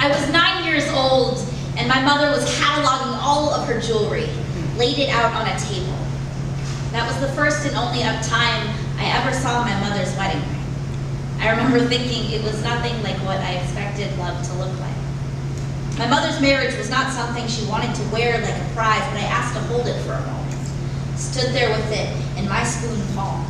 I was 9 years old, and my mother was cataloging all of her jewelry, laid it out on a table. That was the first and only time I ever saw my mother's wedding ring. I remember thinking it was nothing like what I expected love to look like. My mother's marriage was not something she wanted to wear like a prize, but I asked to hold it for a moment. Stood there with it in my spoon palms.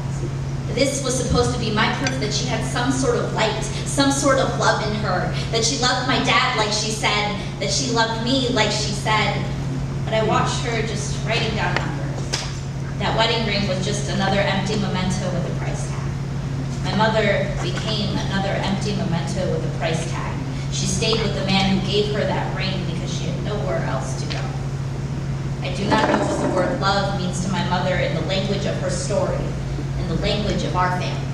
This was supposed to be my proof that she had some sort of light, some sort of love in her, that she loved my dad like she said, that she loved me like she said. But I watched her just writing down numbers. That wedding ring was just another empty memento with a price tag. My mother became another empty memento with a price tag. She stayed with the man who gave her that ring because she had nowhere else to go. I do not know what the word love means to my mother in the language of her story, in the language of our family.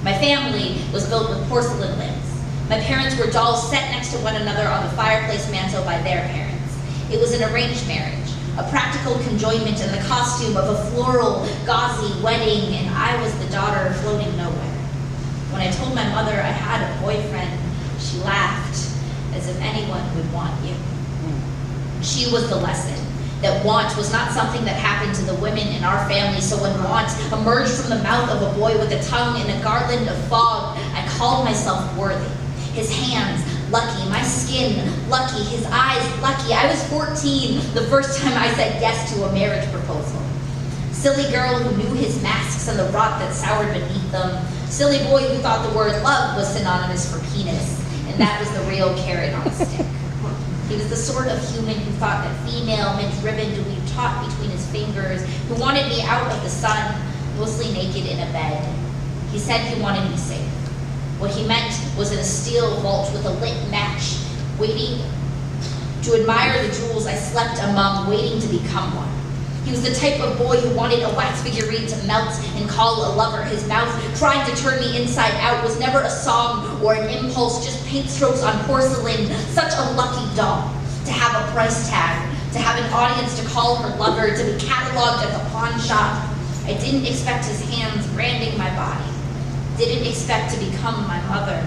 My family was built with porcelain lids. My parents were dolls set next to one another on the fireplace mantel by their parents. It was an arranged marriage, a practical conjoinment in the costume of a floral, gauzy wedding, and I was the daughter floating nowhere. When I told my mother I had a boyfriend, she laughed, as if anyone would want you. She was the lesson, that want was not something that happened to the women in our family, so when want emerged from the mouth of a boy with a tongue in a garland of fog, I called myself worthy. His hands, lucky. My skin, lucky. His eyes, lucky. I was 14 the first time I said yes to a marriage proposal. Silly girl who knew his masks and the rot that soured beneath them. Silly boy who thought the word love was synonymous for penis, and that was the real carrot on a stick. He was the sort of human who thought that female meant ribbon to weave taut between his fingers, who wanted me out of the sun, mostly naked in a bed. He said he wanted me safe. What he meant was in a steel vault with a lit match, waiting to admire the jewels I slept among, waiting to become one. He was the type of boy who wanted a wax figurine to melt and call a lover. His mouth, trying to turn me inside out, was never a song or an impulse, just paint strokes on porcelain. Such a lucky doll, to have a price tag, to have an audience to call her lover, to be cataloged at the pawn shop. I didn't expect his hands branding my body. Didn't expect to become my mother.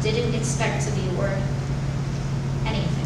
Didn't expect to be worth anything.